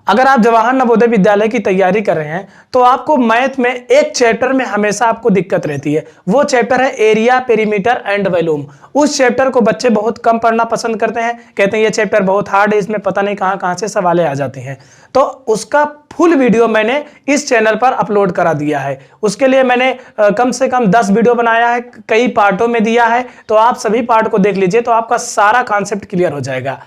अगर आप जवाहर नवोदय विद्यालय की तैयारी कर रहे हैं तो आपको मैथ में एक चैप्टर में हमेशा आपको दिक्कत रहती है। वो चैप्टर है एरिया, पेरीमीटर एंड वॉल्यूम। उस चैप्टर को बच्चे बहुत कम पढ़ना पसंद करते हैं, कहते हैं ये चैप्टर बहुत हार्ड है, इसमें पता नहीं कहाँ कहाँ से सवालें आ जाती हैं। तो उसका फुल वीडियो मैंने इस चैनल पर अपलोड करा दिया है। उसके लिए मैंने कम से कम 10 वीडियो बनाया है, कई पार्टों में दिया है। तो आप सभी पार्ट को देख लीजिए तो आपका सारा कॉन्सेप्ट क्लियर हो जाएगा।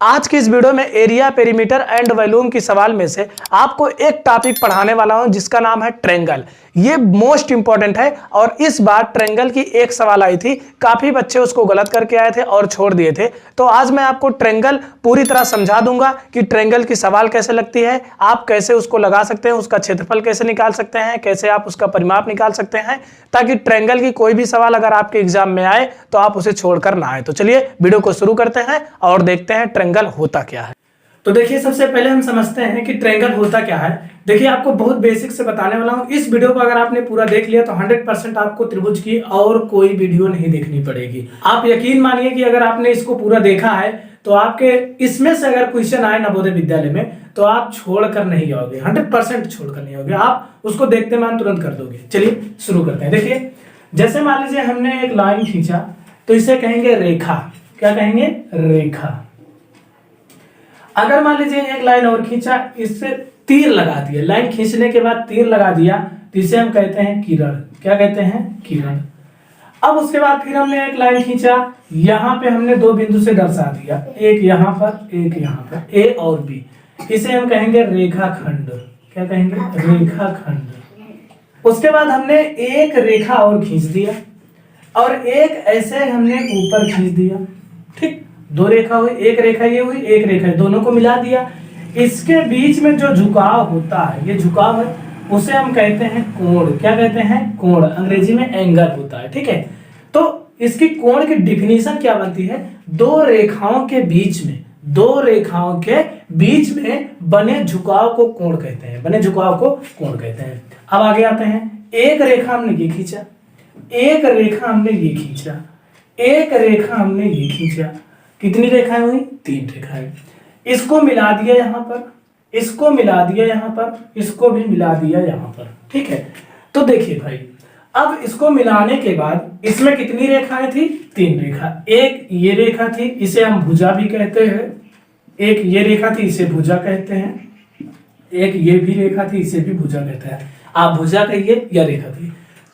आज की इस वीडियो में एरिया, पेरीमीटर एंड वॉल्यूम की सवाल में से आपको एक टॉपिक पढ़ाने वाला हूं जिसका नाम है ट्रायंगल। ये मोस्ट इंपॉर्टेंट है और इस बार ट्रायंगल की एक सवाल आई थी, काफी बच्चे उसको गलत करके आए थे और छोड़ दिए थे। तो आज मैं आपको ट्रायंगल पूरी तरह समझा दूंगा कि ट्रायंगल की सवाल कैसे लगती है, आप कैसे उसको लगा सकते हैं, उसका क्षेत्रफल कैसे निकाल सकते हैं, कैसे आप उसका परिमाप निकाल सकते हैं, ताकि ट्रायंगल की कोई भी सवाल अगर आपके एग्जाम में आए तो आप उसे छोड़कर ना आए। तो चलिए वीडियो को शुरू करते हैं और देखते हैं ट्रायंगल होता क्या है। तो देखिए, सबसे पहले हम समझते हैं कि ट्रायंगल होता क्या है। देखिए, आपको बहुत बेसिक से बताने वाला हूं। इस वीडियो को अगर आपने पूरा देख लिया तो 100% आपको त्रिभुज की और कोई वीडियो नहीं देखनी पड़ेगी। आप यकीन मानिए कि अगर आपने इसको पूरा देखा है तो आपके इसमें से अगर क्वेश्चन आए नवोदय विद्यालय में तो आप छोड़कर नहीं आओगे, 100% छोड़कर नहीं आओगे, आप उसको देखते मान तुरंत कर दोगे। चलिए शुरू करते हैं। देखिए, जैसे मान लीजिए हमने एक लाइन खींचा तो इसे कहेंगे रेखा। क्या कहेंगे? रेखा। अगर मान लीजिए एक लाइन और खींचा, इससे तीर लगा दिया, लाइन खींचने के बाद तीर लगा दिया तो इसे हम कहते हैं किरण। क्या कहते हैं? किरण। अब उसके बाद फिर हमने एक लाइन खींचा, यहां पे हमने दो बिंदु से दर्शा दिया, एक यहां पर एक यहां पर, ए और बी, इसे हम कहेंगे रेखाखंड। क्या कहेंगे? रेखाखंड। उसके बाद हमने एक रेखा और खींच दिया और एक ऐसे हमने ऊपर खींच दिया। ठीक, दो रेखा हुई, एक रेखा ये हुई, एक रेखा, दोनों को मिला दिया। इसके बीच में जो झुकाव होता है, ये झुकाव है, उसे हम कहते हैं कोण। क्या कहते हैं? कोण। अंग्रेजी में एंगल होता है। ठीक है, तो इसकी कोण की डिफिनीशन क्या बनती है? दो रेखाओं के बीच में बने झुकाव को कोण कहते हैं। बने झुकाव को कोण कहते हैं। अब आगे आते हैं। एक रेखा हमने ये खींचा, एक रेखा हमने ये खींचा, एक रेखा हमने ये खींचा। कितनी रेखाएं हुई? 3 रेखाएं। इसको मिला दिया यहां पर, इसको मिला दिया यहां पर, इसको भी मिला दिया यहां पर। ठीक है, तो देखिए भाई, अब इसको मिलाने के बाद इसमें कितनी रेखाएं थी? 3 रेखा। एक ये रेखा थी, इसे हम भुजा भी कहते हैं। एक ये रेखा थी, इसे भुजा कहते हैं। एक ये भी रेखा थी, इसे भी भुजा कहते हैं। आप भुजा कहिए या रेखा कहिए।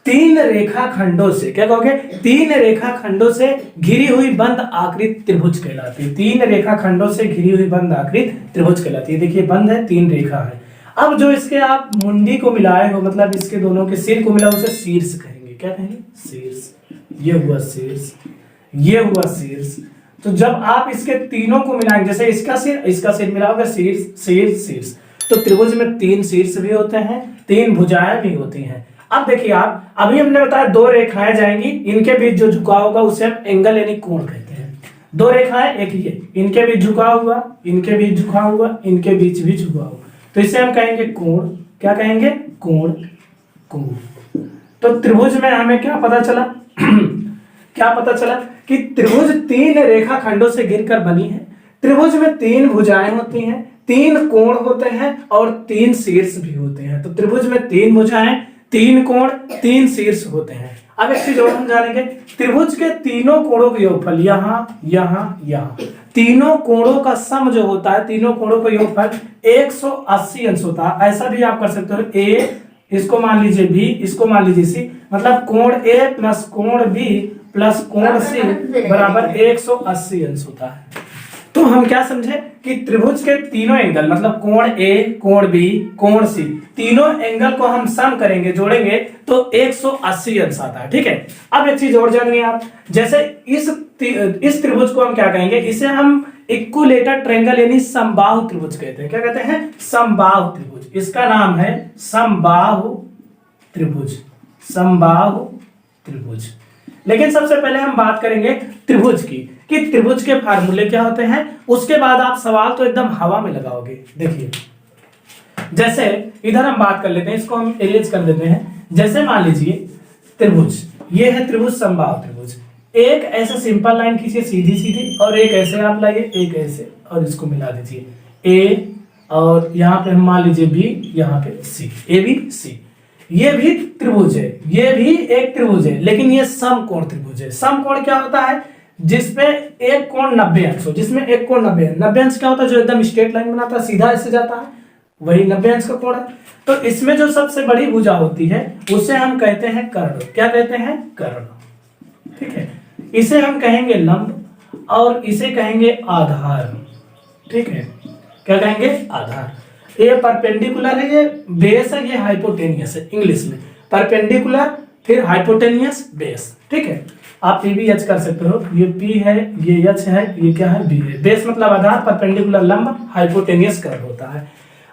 3 रेखा खंडों से, क्या कहोगे? 3 रेखा खंडों से घिरी हुई बंद आकृति त्रिभुज कहलाती है। 3 रेखा खंडों से घिरी हुई बंद आकृति त्रिभुज कहलाती है। देखिए, बंद है, 3 रेखा है। अब जो इसके आप मुंडी को मिलाए हो, मतलब इसके दोनों के सिर को मिला, उसे शीर्ष कहेंगे। क्या कहेंगे? शीर्ष। ये हुआ शीर्ष, ये हुआ शीर्ष। तो जब आप इसके तीनों को मिलाएंगे, जैसे इसका सिर मिलाओगे, शीर्ष शीर्ष शीर्ष, तो त्रिभुज में 3 शीर्ष भी होते हैं, 3 भुजाएं भी होती हैं। अब देखिए, आप अभी हमने बताया 2 रेखाएं जाएंगी, इनके बीच जो झुकाव होगा उसे हम एंगल यानी कोण कहते हैं। 2 रेखाएं, एक ये, इनके बीच झुकाव हुआ, इनके बीच झुकाव हुआ, इनके बीच भी झुकाव हुआ, तो इसे हम कहेंगे कोण। क्या कहेंगे? कोण। कोण। तो त्रिभुज में हमें क्या पता चला? क्या पता चला? कि त्रिभुज 3 रेखा खंडों से घिरकर बनी है। त्रिभुज में 3 भुजाएं होती हैं, 3 कोण होते हैं और 3 शीर्ष भी होते हैं। तो त्रिभुज में 3 भुजाएं, 3 कोण, 3 शीर्ष होते हैं। अब एक चीज और हम जानेंगे, त्रिभुज के तीनों कोणों का योगफल, यहां यहां यहां, तीनों कोणों का सम जो होता है, तीनों कोणों का योगफल 180 अंश होता है। ऐसा भी आप कर सकते हो, ए, इसको मान लीजिए बी, इसको मान लीजिए सी, मतलब कोण ए प्लस कोण बी प्लस कोण सी बराबर 180 अंश होता है। तो हम क्या समझे कि त्रिभुज के तीनों एंगल, मतलब कोण ए, कोण बी, कोण सी, तीनों एंगल को हम सम करेंगे, जोड़ेंगे तो 180 अंश आता है। ठीक है, अब एक चीज और जानिए आप, जैसे इस त्रिभुज को हम क्या कहेंगे? इसे हम इक्विलेटरल ट्रायंगल यानी समबाहु त्रिभुज कहते हैं। क्या कहते हैं? समबाहु त्रिभुज। इसका नाम है समबाहु त्रिभुज। समबाहु त्रिभुज। लेकिन सबसे पहले हम बात करेंगे त्रिभुज की, कि त्रिभुज के फार्मूले क्या होते हैं। उसके बाद आप सवाल तो एकदम हवा में लगाओगे। देखिए, जैसे इधर हम बात कर लेते हैं, इसको हम इरेज कर देते हैं। जैसे मान लीजिए त्रिभुज, ये है त्रिभुज, समबाहु त्रिभुज। एक ऐसे सिंपल लाइन खींचिए सीधी सीधी, और एक ऐसे आप लाइए, एक ऐसे, और इसको मिला दीजिए। ए और यहाँ पे हम मान लीजिए बी, यहाँ पे सी, ए बी सी। ये भी त्रिभुज है, ये भी एक त्रिभुज है, लेकिन ये समकोण त्रिभुज है। समकोण क्या होता है? जिसपे एक कोण 90 अंश हो, जिसमें एक कोण 90 अंश क्या होता है? जो एकदम स्ट्रेट लाइन बनाता है, सीधा ऐसे जाता है, वही 90 अंश का कोण है। तो इसमें जो सबसे बड़ी भुजा होती है उसे हम कहते हैं कर्ण। क्या कहते हैं? कर्ण। ठीक है, इसे हम कहेंगे लंब और इसे कहेंगे आधार। ठीक है, क्या कहेंगे? आधार। ये परपेंडिकुलर है, ये बेस है, ये हाइपोटेनियस है। इंग्लिश में परपेंडिकुलर, फिर हाइपोटेनियस, बेस। ठीक है, आप ये भी एच कर सकते हो। ये पी है, ये एच है, ये क्या है? बी है। बेस मतलब आधार, परपेंडिकुलर लंब, हाइपोटेनियस कर्व होता है।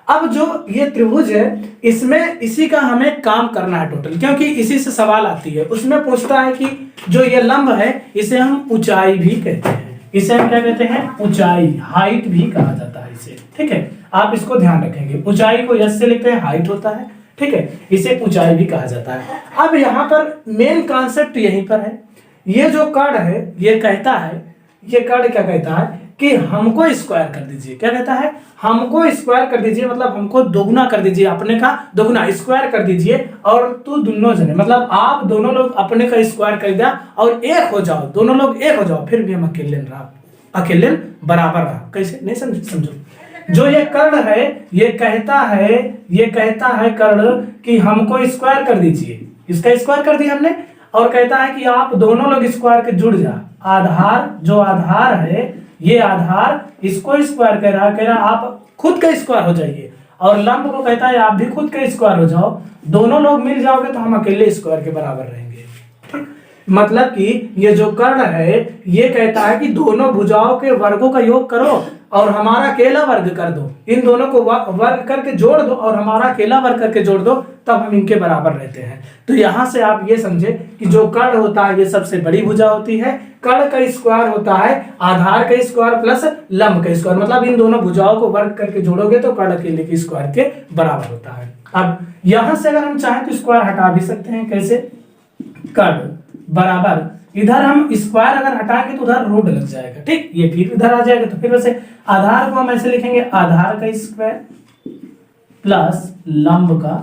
अब जो ये त्रिभुज है, इसमें इसी का हमें काम करना है टोटल, क्योंकि इसी से सवाल आती है। उसमें पूछता है कि जो ये लंब है इसे हम ऊंचाई भी कहते हैं। इसे हम क्या कहते हैं? ऊंचाई, हाइट भी कहा जाता है इसे। ठीक है, आप इसको ध्यान रखेंगे। ऊंचाई को यस से लिखते हैं, हाइट होता है। ठीक है, इसे ऊंचाई भी कहा जाता है। अब यहाँ पर मेन कॉन्सेप्ट यहीं पर है। ये जो कर्ण है, ये कहता है, ये कर्ण क्या कहता है कि हमको स्क्वायर कर दीजिए। क्या कहता है? हमको स्क्वायर कर दीजिए, मतलब हमको दोगुना कर दीजिए, अपने का दोगुना स्क्वायर कर दीजिए, और तू दोनों जने, मतलब आप दोनों लोग अपने का स्क्वायर कर दिया और एक हो जाओ, दोनों लोग एक हो जाओ, फिर भी हम अकेले रहा, अकेले बराबर रहा। कैसे? नहीं समझो। जो ये कर्ण है, ये कहता है कर्ण कि हमको स्क्वायर कर दीजिए। इसका स्क्वायर कर दिया हमने, और कहता है कि आप दोनों लोग स्क्वायर के जुड़ जा। आधार, जो आधार है, ये आधार इसको स्क्वायर कह रहा आप खुद का स्क्वायर हो जाइए, और लंब को कहता है आप भी खुद का स्क्वायर हो जाओ। दोनों लोग मिल जाओगे तो हम अकेले स्क्वायर के बराबर रहेंगे। ठीक, मतलब कि ये जो कर्ण है, ये कहता है कि दोनों भुजाओं के वर्गों का योग करो और हमारा अकेला वर्ग कर दो। इन दोनों को वर्ग करके जोड़ दो और हमारा अकेला वर्ग करके जोड़ दो, तब हम इनके बराबर रहते हैं। तो यहां से आप ये समझे कि जो कर्ण होता है ये सबसे बड़ी भुजा होती है। कर्ण का स्क्वायर होता है आधार का स्क्वायर प्लस लंब का स्क्वायर, मतलब इन दोनों भुजाओं को वर्ग करके जोड़ोगे तो कर्ण अकेले के स्क्वायर के बराबर होता है। अब यहां से अगर हम चाहें तो स्क्वायर हटा भी सकते हैं। कैसे? कर्ण बराबर, इधर हम स्क्वायर अगर हटाएंगे तो उधर रूट लग जाएगा। ठीक, ये फिर इधर आ जाएगा, तो फिर वैसे आधार को हम ऐसे लिखेंगे, आधार का स्क्वायर प्लस लंब का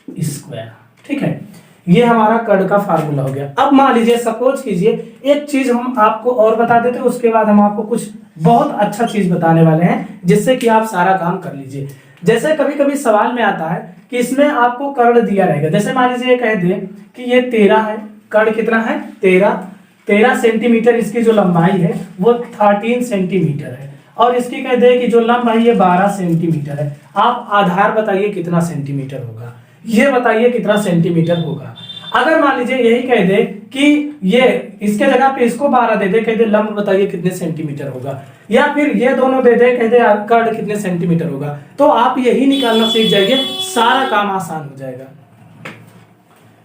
स्क्वायर। ठीक है, ये हमारा कर्ण का फार्मूला हो गया। अब मान लीजिए, सपोज कीजिए, एक चीज हम आपको और बता देते हैं, उसके बाद हम आपको कुछ बहुत अच्छा चीज बताने वाले हैं जिससे कि आप सारा काम कर लीजिए। जैसे कभी कभी सवाल में आता है कि इसमें आपको कर्ण दिया रहेगा। जैसे मान लीजिए कह दे कि ये 13 है, कर्ण कितना है? 13 सेंटीमीटर, इसकी जो लंबाई है वो 13 सेंटीमीटर है, और इसकी कह दे कि जो लंबाई है 12 सेंटीमीटर है। आप आधार बताइए कितना सेंटीमीटर होगा, ये बताइए कितना सेंटीमीटर होगा। अगर मान लीजिए यही कह दे कि ये इसके जगह पे इसको 12 दे दे, कह दे लंब बताइए कितने सेंटीमीटर होगा, या फिर ये दोनों दे दे, कह दे कर्ण कितने सेंटीमीटर होगा, तो आप यही निकालना सीख जाइए, सारा काम आसान हो जाएगा।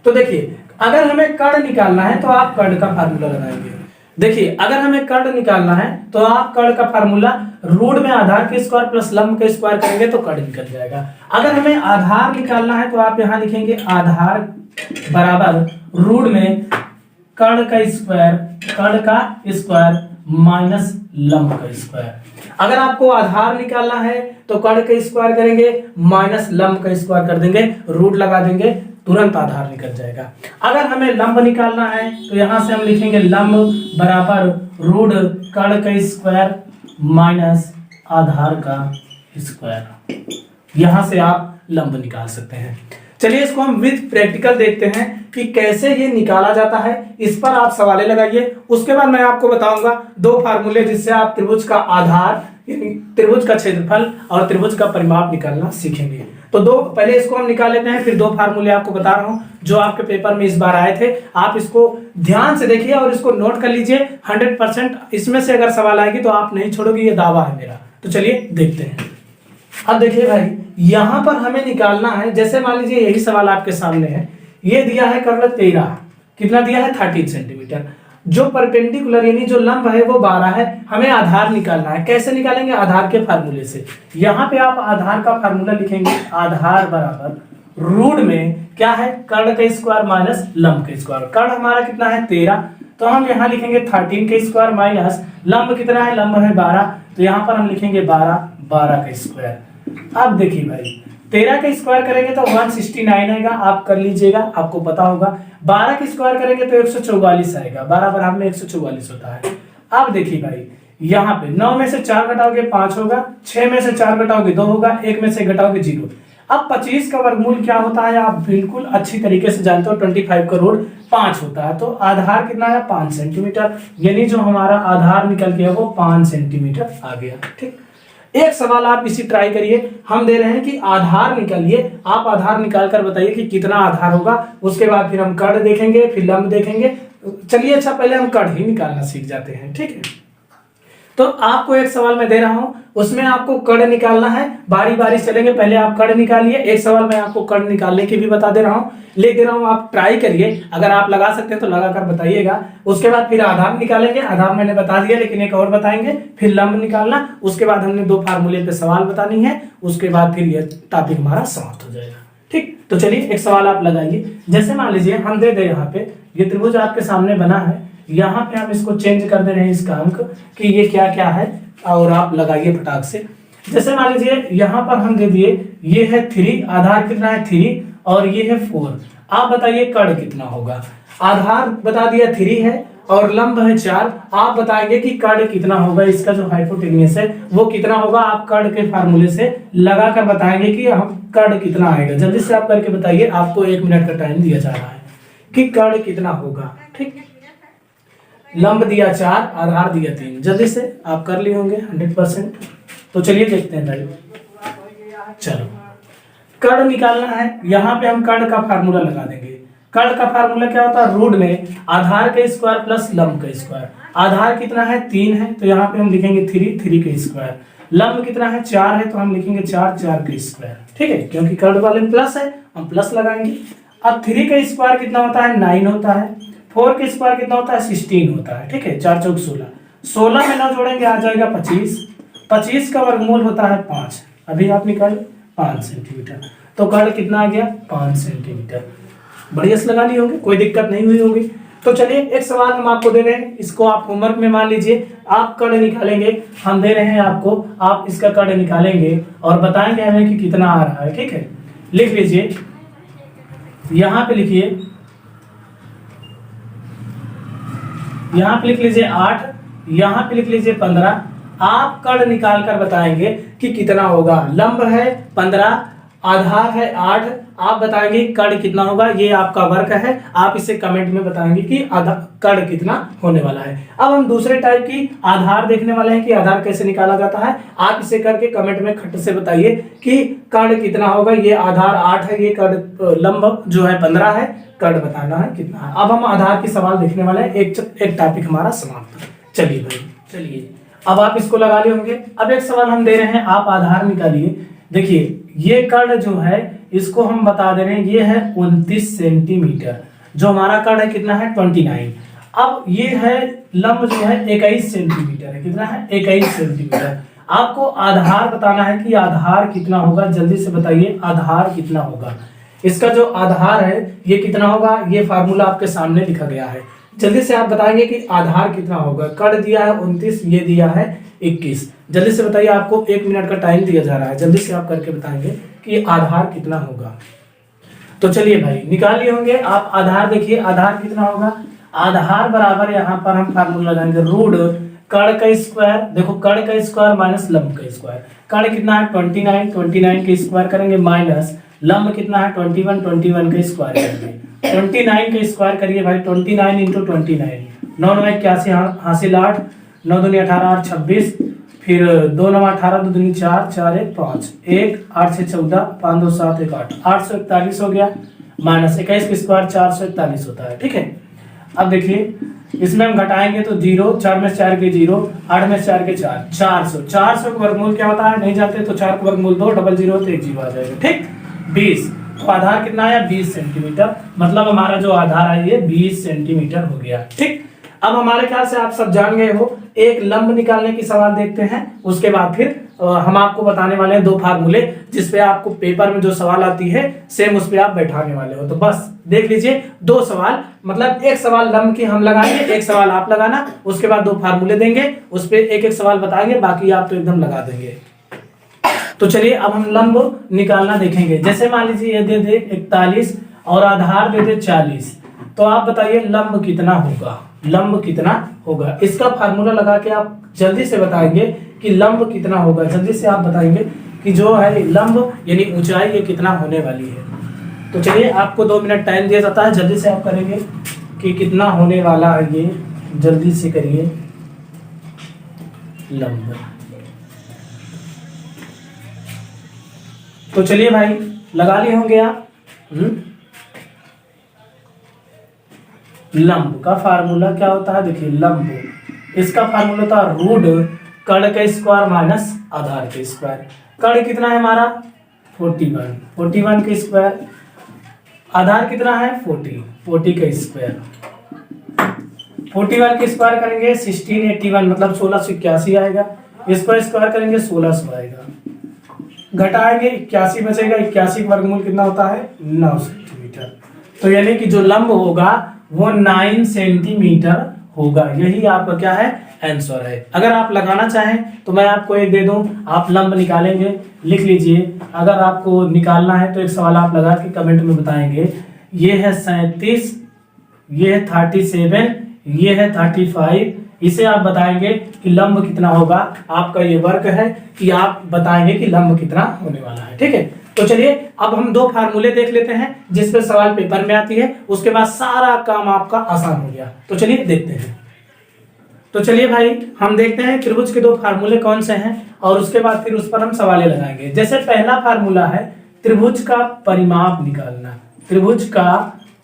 तो देखिए, अगर हमें कर्ण निकालना है तो आप कर्ण का फार्मूला लगाएंगे। देखिए, अगर हमें कर्ण निकालना है तो आप कर्ण का फार्मूला रूट में आधार के स्क्वायर प्लस लंब का स्क्वायर करेंगे तो कर्ण निकल जाएगा। अगर हमें आधार निकालना है तो आप यहां लिखेंगे आधार बराबर रूट में कर्ण का स्क्वायर माइनस लंब का स्क्वायर। अगर आपको आधार निकालना है तो कर्ण का स्क्वायर करेंगे माइनस लंब का स्क्वायर कर देंगे, रूट लगा देंगे, तुरंत आधार निकल जाएगा। अगर हमें लंब निकालना है तो यहां से हम लिखेंगे लंब बराबर रूट कर्ण का स्क्वायर माइनस आधार का स्क्वायर। यहां से आप लंब निकाल सकते हैं। चलिए इसको हम विद प्रैक्टिकल देखते हैं कि कैसे ये निकाला जाता है। इस पर आप सवाले लगाइए, उसके बाद मैं आपको बताऊंगा 2 फार्मूले जिससे आप त्रिभुज का आधार, त्रिभुज का क्षेत्रफल और त्रिभुज का परिमाप निकालना सीखेंगे। तो पहले इसको हम निकाल लेते हैं, फिर 2 फार्मूले आपको बता रहा हूं जो आपके पेपर में इस बार आए थे। आप इसको ध्यान से देखिए और इसको नोट कर लीजिए। 100% इसमें से अगर सवाल आएगी तो आप नहीं छोड़ोगे, ये दावा है मेरा। तो चलिए देखते हैं। अब देखिए भाई, यहां पर हमें निकालना है, जैसे मान लीजिए यही सवाल आपके सामने है, ये दिया है कर्ण 13, कितना दिया है? 13 सेंटीमीटर। जो परपेंडिकुलर यानी जो लंब है वो 12 है, हमें आधार निकालना है। कैसे निकालेंगे? आधार के फार्मूले से। यहाँ पे आप आधार का फार्मूला लिखेंगे, आधार बराबर रूट में क्या है? कर्ण का स्क्वायर माइनस लंब का स्क्वायर। कर्ण हमारा कितना है? 13, तो हम यहाँ लिखेंगे 13 का स्क्वायर माइनस लंब कितना है? लंब है 12, तो यहाँ पर हम लिखेंगे 12 का स्क्वायर। अब देखिए भाई 13 का स्क्वायर करेंगे तो 169 आएगा, आप कर लीजिएगा, आपको पता होगा। 12 का स्क्वायर करेंगे तो 144 आएगा, 12 बराबर में 144 होता है। अब देखिए भाई यहाँ पे 9 में से 4 घटाओगे 5 होगा, 6 में से 4 घटाओगे 2 होगा, 1 में से घटाओगे 0। अब 25 का वर्गमूल क्या होता है आप बिल्कुल अच्छी तरीके से जानते हो, 25 का रूट 5 होता है। तो आधार कितना है 5 सेंटीमीटर, यानी जो हमारा आधार निकल गया वो 5 सेंटीमीटर आ गया। ठीक, एक सवाल आप इसी ट्राई करिए, हम दे रहे हैं कि आधार निकालिए, आप आधार निकाल कर बताइए कि कितना आधार होगा, उसके बाद फिर हम कड़ देखेंगे, फिर लंब देखेंगे। चलिए अच्छा पहले हम कड़ ही निकालना सीख जाते हैं। ठीक है, तो आपको एक सवाल मैं दे रहा हूं, उसमें आपको कड़ निकालना है, बारी बारी चलेंगे, पहले आप कड़ निकालिए। एक सवाल मैं आपको कड़ निकालने की भी बता दे रहा हूं, ले दे रहा हूं, आप ट्राई करिए, अगर आप लगा सकते हैं तो लगा कर बताइएगा। उसके बाद फिर आधार निकालेंगे, आधार मैंने बता दिया लेकिन एक और बताएंगे, फिर लंब निकालना, उसके बाद हमने 2 फार्मूले पे सवाल बतानी है, उसके बाद फिर ये टॉपिक हमारा समाप्त हो जाएगा। ठीक, तो चलिए एक सवाल आप लगाइए। जैसे मान लीजिए हम दे दे यहाँ पे ये त्रिभुज आपके सामने बना है, यहाँ पे हम इसको चेंज कर दे रहे हैं इसका अंक कि ये क्या क्या है, और आप लगाइए फटाक से। जैसे मान लीजिए यहाँ पर हम दे दिए ये है 3, आधार कितना है 3 और ये है 4। आप बताइए कड़ कितना होगा। आधार बता दिया 3 है और लंब है 4, आप बताएंगे कि कड़ कितना होगा, इसका जो हाइपोटेन्यूस है वो कितना होगा। आप कड़ के फार्मूले से लगा कर बताएंगे कि हम कड़ कितना आएगा। जल्दी से आप करके बताइए, आपको 1 मिनट का टाइम दिया जा रहा है कि कड़ कितना होगा। ठीक, लंब दिया 4, आधार दिया 3, जल्दी से आप कर लिए होंगे 100%। तो चलिए देखते हैं भाई, चलो कड़ निकालना है। यहाँ पे हम कड़ का फार्मूला लगा देंगे। कड़ का फार्मूला क्या होता है, रूट में आधार का स्क्वायर प्लस लंब का स्क्वायर। आधार कितना है 3 है तो यहाँ पे हम लिखेंगे 3 का स्क्वायर। लंब कितना है 4 है तो हम लिखेंगे 4 का स्क्वायर। ठीक है, क्योंकि कड़ वाले में प्लस है हम प्लस लगाएंगे। अब 3 का स्क्वायर कितना होता है 9 होता है, 4 का स्क्वायर कितना होता है 16 होता है। ठीक है, 4 चौक 16, 16 में 9 जोड़ेंगे आ जाएगा 25। 25 का वर्गमूल होता है 5, अभी आप निकाल 5 सेंटीमीटर। तो कड़ कितना आ गया 5 सेंटीमीटर। बढ़िया से लगा लिए होंगे, कोई दिक्कत नहीं हुई होगी। तो चलिए एक सवाल हम आपको दे रहे हैं, इसको आप होमवर्क में मान लीजिए, आप कड़ निकालेंगे, हम दे रहे हैं आपको, आप इसका कड़ निकालेंगे और बताएंगे हमें कि कितना आ रहा है। ठीक है, लिख लीजिए, यहाँ पे लिखिए, यहाँ पे लिख लीजिए 8, यहाँ पे लिख लीजिए 15। आप कड़ निकाल कर बताएंगे कि कितना होगा। लंब है 15, आधार है 8, आप बताएंगे कड़ कितना होगा। ये आपका वर्क है, आप इसे कमेंट में बताएंगे कि कड़ कितना होने वाला है। अब हम दूसरे टाइप की आधार देखने वाले हैं कि आधार कैसे निकाला जाता है। आप इसे करके कमेंट में खट से बताइए कि कड़ कितना होगा। ये आधार 8 है, ये कड़ लंब जो है 15 है, कड़ बताना है कितना है। अब हम आधार की सवाल देखने वाले हैं, एक टॉपिक हमारा समाप्त। चलिए भाई, चलिए अब आप इसको लगा लिए होंगे। अब एक सवाल हम दे रहे हैं, आप आधार निकालिए। देखिए ये कड़ जो है इसको हम बता दे रहे हैं, ये है 29 सेंटीमीटर, जो हमारा कड़ है कितना है 29। अब ये है लंब जो है 21 सेंटीमीटर है, कितना है 21 सेंटीमीटर। आपको आधार बताना है कि आधार कितना होगा, जल्दी से बताइए आधार कितना होगा। इसका जो आधार है ये कितना होगा, ये फार्मूला आपके सामने लिखा गया है। जल्दी से आप बताएंगे कि आधार कितना होगा। कड़ दिया है 29, ये दिया है 21। जल्दी से बताइए, आपको 1 मिनट का टाइम दिया जा रहा है, जल्दी से आप करके बताएंगे कि आधार कितना होगा। तो चलिए भाई निकाल लिए होंगे आप आधार। देखिए आधार कितना होगा, आधार बराबर यहाँ पर हम फार्मूला लगाएंगे, रूट कड़ का स्क्वायर। देखो कड़ का स्क्वायर माइनस लंब का स्क्वायर। कड़ कितना है 29, 29 का स्क्वायर करेंगे, माइनस लंब कितना है 21, 21 का स्क्वायर करेंगे। 29 का स्क्वायर करिए भाई, 29 इंटू 29, 9 9 81 हासिल 8, 9 दूनी 18 8 26, फिर 2 9 18, 2 दूनी 4 4 1 5, 1 8 से 14, 5 2 7 1 8, 841 हो गया, माइनस 21 का स्क्वायर 441 होता है। ठीक है, अब देखिए इसमें हम घटाएंगे तो 0, 4 में 4 के 0, 8 में 4 के 4, 400। 400 का वर्गमूल क्या होता है नहीं जानते तो 4 का वर्गमूल 2, 0 0 तो 1 0 आ जाएगा। ठीक, 20। तो आधार कितना आया 20 सेंटीमीटर, मतलब हमारा जो आधार है ये 20 सेंटीमीटर हो गया। ठीक, अब हमारे ख्याल से आप सब जान गए हो। एक लंब निकालने की सवाल देखते हैं, उसके बाद फिर हम आपको बताने वाले हैं 2 फार्मूले, जिसपे आपको पेपर में जो सवाल आती है सेम उस पे आप बैठाने वाले हो। तो बस देख लीजिए 2 सवाल, मतलब एक सवाल लंब की हम लगाएंगे, एक सवाल आप लगाना, उसके बाद 2 फार्मूले देंगे, उस पे एक एक सवाल बताएंगे, बाकी आप तो एकदम लगा देंगे। तो चलिए अब हम लंब निकालना देखेंगे। जैसे मान लीजिए ये दे दे 41 और आधार दे दे 40, तो आप बताइए लंब कितना होगा, लंब कितना होगा। इसका फार्मूला लगा के आप जल्दी से बताएंगे कि लंब कितना होगा। जल्दी से आप बताएंगे कि जो है लंब यानी ऊंचाई ये कितना होने वाली है। तो चलिए आपको 2 मिनट टाइम दिया जाता है, जल्दी से आप करेंगे कि कितना होने वाला है ये, जल्दी से करिए। लंब, तो चलिए भाई लगा लिए होंगे आप। लंब का फार्मूला क्या होता है, देखिए लंब इसका फार्मूला होता है रूट कर्ण का स्क्वायर माइनस आधार का स्क्वायर। कर्ण कितना है हमारा 41, 41 का स्क्वायर, आधार कितना है 40, 40 का स्क्वायर। 41 का स्क्वायर करेंगे 1681 मतलब 1681 आएगा। इसको स्क्वायर करेंगे 1600 आएगा। घटाएंगे 81 बचेगा, 81 का वर्गमूल कितना होता है 9 सेंटीमीटर। तो यानी कि जो लंब होगा वो 9 सेंटीमीटर होगा। यही आपका क्या है आंसर है। अगर आप लगाना चाहें तो मैं आपको एक दे दूं, आप लंब निकालेंगे, लिख लीजिए। अगर आपको निकालना है तो एक सवाल आप लगा के कमेंट में बताएंगे। ये है 37, ये है 37, ये है 35। इसे आप बताएंगे कि लंब कितना होगा। आपका ये वर्क है कि आप बताएंगे कि लंब कितना होने वाला है। ठीक है, तो चलिए अब हम 2 फार्मूले देख लेते हैं जिस पे सवाल पेपर में आती है, उसके बाद सारा काम आपका आसान हो गया। तो चलिए देखते हैं। तो चलिए भाई हम देखते हैं त्रिभुज के 2 फार्मूले कौन से हैं और उसके बाद फिर उस पर हम सवाल लगाएंगे। जैसे पहला फार्मूला है त्रिभुज का परिमाप निकालना। त्रिभुज का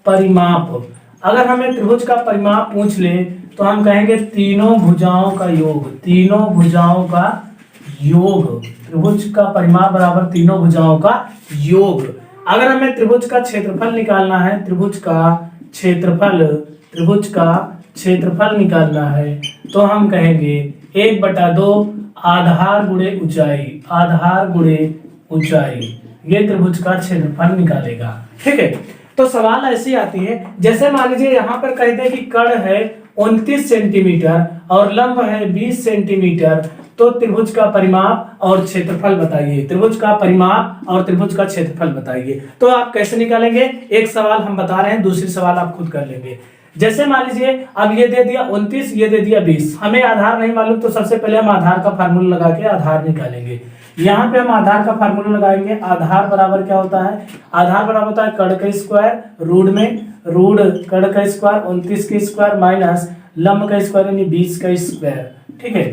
परिमाप, अगर हमें त्रिभुज का परिमाप पूछ ले तो हम कहेंगे तीनों भुजाओं का योग, तीनों भुजाओं का योग। त्रिभुज का परिमाप बराबर तीनों भुजाओं का योग। अगर हमें त्रिभुज का क्षेत्रफल निकालना है, त्रिभुज का क्षेत्रफल, त्रिभुज का क्षेत्रफल निकालना है तो हम कहेंगे 1/2 आधार गुणे ऊंचाई, आधार गुणे ऊंचाई। ये त्रिभुज का क्षेत्रफल निकालेगा। ठीक है, तो सवाल ऐसी आती है, जैसे मान लीजिए यहाँ पर कहते हैं कि कर्ण है 29 सेंटीमीटर और लंब है 20 सेंटीमीटर, तो त्रिभुज का परिमाप और क्षेत्रफल बताइए। त्रिभुज का परिमाप और त्रिभुज का क्षेत्रफल बताइए। तो आप कैसे निकालेंगे, एक सवाल हम बता रहे हैं, दूसरी सवाल आप खुद कर लेंगे। जैसे मान लीजिए अब ये दे दिया 29, ये दे दिया 20, हमें आधार नहीं मालूम तो सबसे पहले हम आधार का फार्मूला लगा के आधार निकालेंगे। यहाँ पे हम आधार का फार्मूला लगाएंगे। आधार बराबर क्या होता है, आधार बराबर होता है कर्ण का स्क्वायर रूट में रूट कर्ण का स्क्वायर 29 का स्क्वायर माइनस लंब का स्क्वायर यानी 20 का स्क्वायर। ठीक है,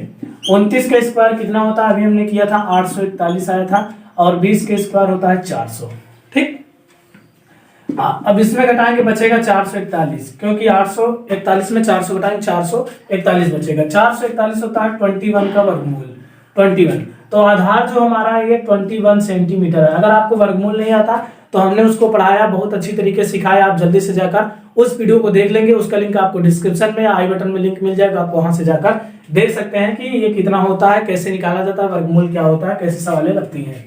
29 का स्क्वायर कितना होता है, अभी हमने किया था 841 आया था और 20 का स्क्वायर होता है 400। ठीक, अब इसमें घटाएंगे बचेगा 441, क्योंकि 841 में 400 घटाएंगे 441 बचेगा। 441 होता है 21 का वर्गमूल, 21। तो आधार जो हमारा है ये 21 सेंटीमीटर है। अगर आपको वर्गमूल नहीं आता तो हमने उसको पढ़ाया, बहुत अच्छी तरीके से सिखाया। आप जल्दी से जाकर उस वीडियो को देख लेंगे, उसका लिंक आपको डिस्क्रिप्शन में आई बटन में लिंक मिल जाएगा, आप वहां से जाकर देख सकते हैं कि ये कितना होता है, कैसे निकाला जाता है, वर्गमूल क्या होता है, कैसे सवालें लगती हैं।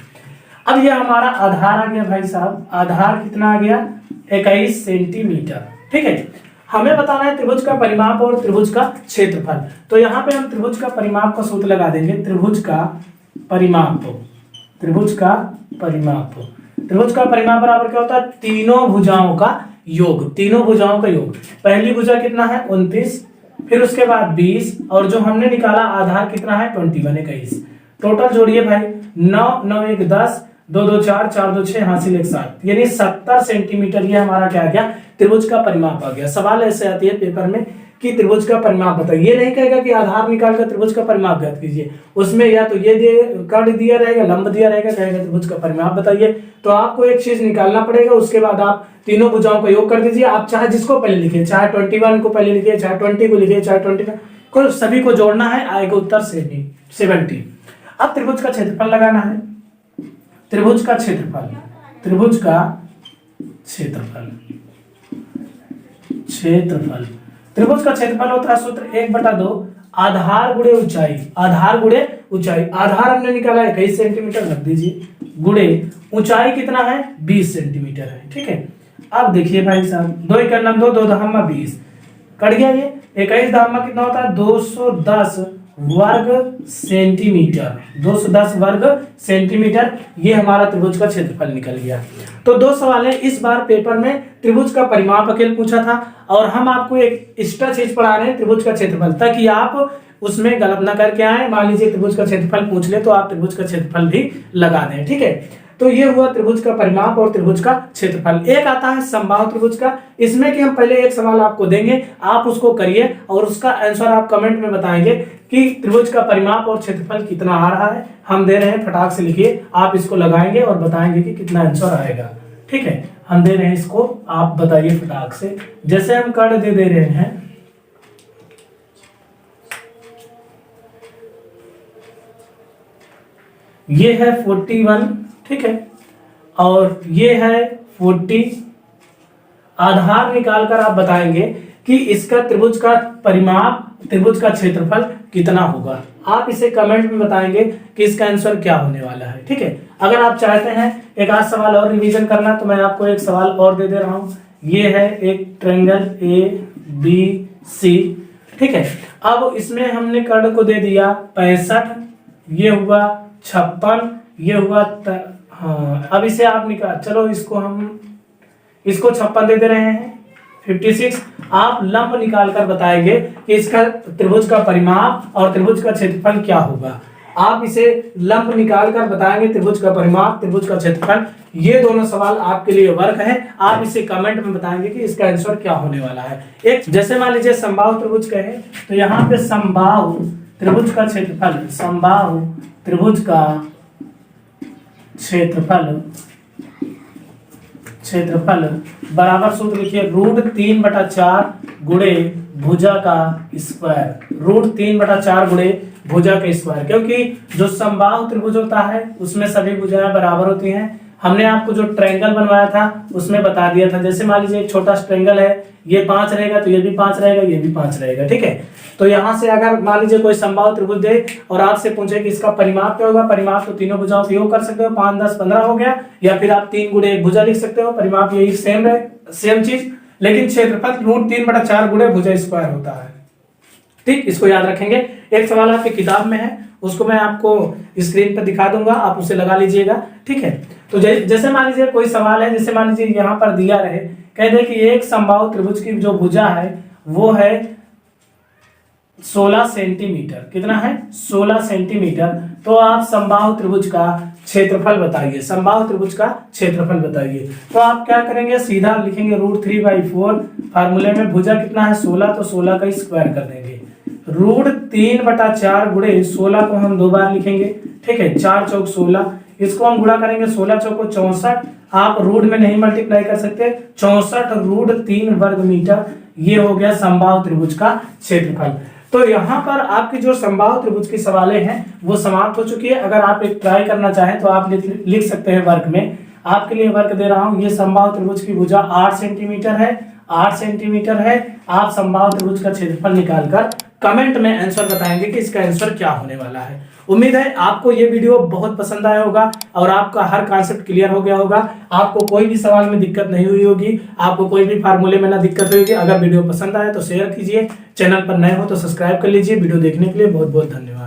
अब ये हमारा आधार आ गया भाई साहब, आधार कितना आ गया 21 सेंटीमीटर। ठीक है, हमें बताना है त्रिभुज का परिमाप और त्रिभुज का क्षेत्रफल। तो यहाँ पे हम त्रिभुज का परिमाप का सूत्र लगा देंगे। त्रिभुज का परिमाप, त्रिभुज का परिमाप, त्रिभुज का परिमाप बराबर क्या होता है तीनों भुजाओं का योग, तीनों भुजाओं का योग। पहली भुजा कितना है 29, फिर उसके बाद 20 और जो हमने निकाला आधार कितना है 21 21। टोटल जोड़िए भाई 9 9 1 10 2 2 4 4 2 6 हासिल 1 7, यानी 70 सेंटीमीटर ये हमारा क्या आ गया त्रिभुज का परिमाप आ गया। सवाल ऐसे आती है पेपर में कि त्रिभुज का परिमाप बताइए, ये नहीं कहेगा कि आधार निकालकर त्रिभुज का परिमाप ज्ञात कीजिए। उसमें या तो ये कर्ण दिया रहेगा, लंब दिया रहेगा, कहेगा त्रिभुज का परिमाप बताइए। तो आपको एक चीज निकालना पड़ेगा, उसके बाद आप तीनों भुजाओं का योग कर दीजिए। आप चाहे जिसको पहले लिखिए, चाहे 21 को पहले लिखिए, चाहे 20 को लिखिए, चाहे 29 को, सभी को जोड़ना है, आएगा उत्तर 70। अब त्रिभुज का क्षेत्रफल लगाना है। त्रिभुज का क्षेत्रफल, त्रिभुज का क्षेत्रफल, क्षेत्रफल, त्रिभुज का क्षेत्रफल होता है सूत्र 1/2 आधार गुणे ऊंचाई, आधार गुणे ऊंचाई। आधार हमने निकाला है 21 सेंटीमीटर, रख दीजिए, गुणे ऊंचाई कितना है 20 सेंटीमीटर है। ठीक है, अब देखिए भाई साहब 2 1 9 2 2 10 20 कट गया, ये 21 दाम कितना होता है 210 वर्ग सेंटीमीटर, 210 वर्ग सेंटीमीटर, ये हमारा त्रिभुज का क्षेत्रफल निकल गया। तो दो सवाल है इस बार पेपर में, त्रिभुज का परिमाप अकेले पूछा था और हम आपको एक एक्स्ट्रा चीज पढ़ा रहे हैं त्रिभुज का क्षेत्रफल, ताकि आप उसमें गलत ना करके आए। मान लीजिए त्रिभुज का क्षेत्रफल पूछ ले तो आप त्रिभुज का क्षेत्रफल भी लगा दें, ठीक है। तो ये हुआ त्रिभुज का परिमाप और त्रिभुज का क्षेत्रफल। एक आता है समबाहु त्रिभुज का, इसमें कि हम पहले एक सवाल आपको देंगे, आप उसको करिए और उसका आंसर आप कमेंट में बताएंगे कि त्रिभुज का परिमाप और क्षेत्रफल कितना आ रहा है। हम दे रहे हैं, फटाक से लिखिए, आप इसको लगाएंगे और बताएंगे कि कितना आंसर आएगा, ठीक है। हम दे रहे हैं इसको, आप बताइए फटाक से। जैसे हम कर्ण दे रहे हैं, ये है 41, ठीक है, और ये है 40। आधार निकालकर आप बताएंगे कि इसका त्रिभुज का परिमाप, त्रिभुज का क्षेत्रफल कितना होगा। आप इसे कमेंट में बताएंगे कि इसका आंसर क्या होने वाला है, ठीक है। अगर आप चाहते हैं एक आध सवाल और रिवीजन करना तो मैं आपको एक सवाल और दे दे रहा हूं। ये है एक ट्रायंगल ABC, ठीक है। अब इसमें हमने कर्ण को दे दिया 65, ये हुआ 56, ये हुआ हाँ, अब इसे आप निकाल, चलो इसको हम इसको 56 दे दे रहे हैं 56। आप लंब निकालकर बताएंगे कि इसका त्रिभुज का परिमाप और त्रिभुज का क्षेत्रफल क्या होगा। आप इसे लंब निकालकर बताएंगे, त्रिभुज का परिमाप, त्रिभुज का क्षेत्रफल। ये दोनों सवाल आपके लिए वर्क है, आप इसे कमेंट में बताएंगे कि इसका आंसर क्या होने वाला है। एक जैसे मान लीजिए समबाहु त्रिभुज कहे तो यहाँ पे समबाहु त्रिभुज का क्षेत्रफल, समबाहु त्रिभुज का क्षेत्रफल बराबर सूत्र लिखिए, √3/4 गुणे भुजा का स्क्वायर, √3/4 गुणे भुजा का स्क्वायर। क्योंकि जो समबाहु त्रिभुज होता है उसमें सभी भुजाएं बराबर होती हैं। हमने आपको जो ट्रायंगल बनवाया था उसमें बता दिया था। जैसे मान लीजिए एक छोटा ट्रायंगल है, ये 5 रहेगा तो ये भी 5 रहेगा, ये भी 5 रहेगा, ठीक है। तो यहां से अगर मान लीजिए कोई समबाहु त्रिभुज दे और आपसे पूछे कि इसका परिमाप क्या होगा, परिमाप तो तीनों भुजाओं का योग कर सकते हो, 5, 10, 15 हो गया, या फिर आप 3 गुणे एक भुजा लिख सकते हो, परिमाप यही सेम चीज, लेकिन क्षेत्रफल √3/4 गुणे भुजा स्क्वायर होता है, ठीक। इसको याद रखेंगे। एक सवाल आपकी किताब में है, उसको मैं आपको स्क्रीन पर दिखा दूंगा, आप उसे लगा लीजिएगा, ठीक है। तो जैसे मान लीजिए कोई सवाल है, जैसे मान लीजिए यहाँ पर दिया रहे, कह दे कि एक समबाहु त्रिभुज की जो भुजा है वो है 16 सेंटीमीटर। कितना है? 16 सेंटीमीटर। तो आप समबाहु त्रिभुज का क्षेत्रफल बताइए, समबाहु त्रिभुज का क्षेत्रफल बताइए। तो आप क्या करेंगे, सीधा लिखेंगे √3/4, फार्मूले में भुजा कितना है 16, तो 16 का स्क्वायर कर देंगे। √3/4 गुणे 16 को हम 2 बार लिखेंगे, ठीक है, 4 चौक 16, इसको हम गुणा करेंगे 16 चौको 64, आप रूट में नहीं मल्टीप्लाई कर सकते, 64 √3 वर्ग मीटर, ये हो गया समबाहु त्रिभुज का क्षेत्रफल। तो यहाँ पर आपकी जो समबाहु त्रिभुज की सवालें हैं वो समाप्त हो चुकी है। अगर आप एक ट्राई करना चाहें तो आप लिख सकते हैं वर्क में, आपके लिए वर्क दे रहा हूं। ये समबाहु त्रिभुज की भुजा 8 सेंटीमीटर है, 8 सेंटीमीटर है। आप समबाहु त्रिभुज का क्षेत्रफल निकालकर कमेंट में आंसर बताएंगे कि इसका आंसर क्या होने वाला है। उम्मीद है आपको ये वीडियो बहुत पसंद आया होगा और आपका हर कॉन्सेप्ट क्लियर हो गया होगा। आपको कोई भी सवाल में दिक्कत नहीं हुई होगी, आपको कोई भी फार्मूले में ना दिक्कत होगी। अगर वीडियो पसंद आए तो शेयर कीजिए, चैनल पर नए हो तो सब्सक्राइब कर लीजिए। वीडियो देखने के लिए बहुत बहुत धन्यवाद।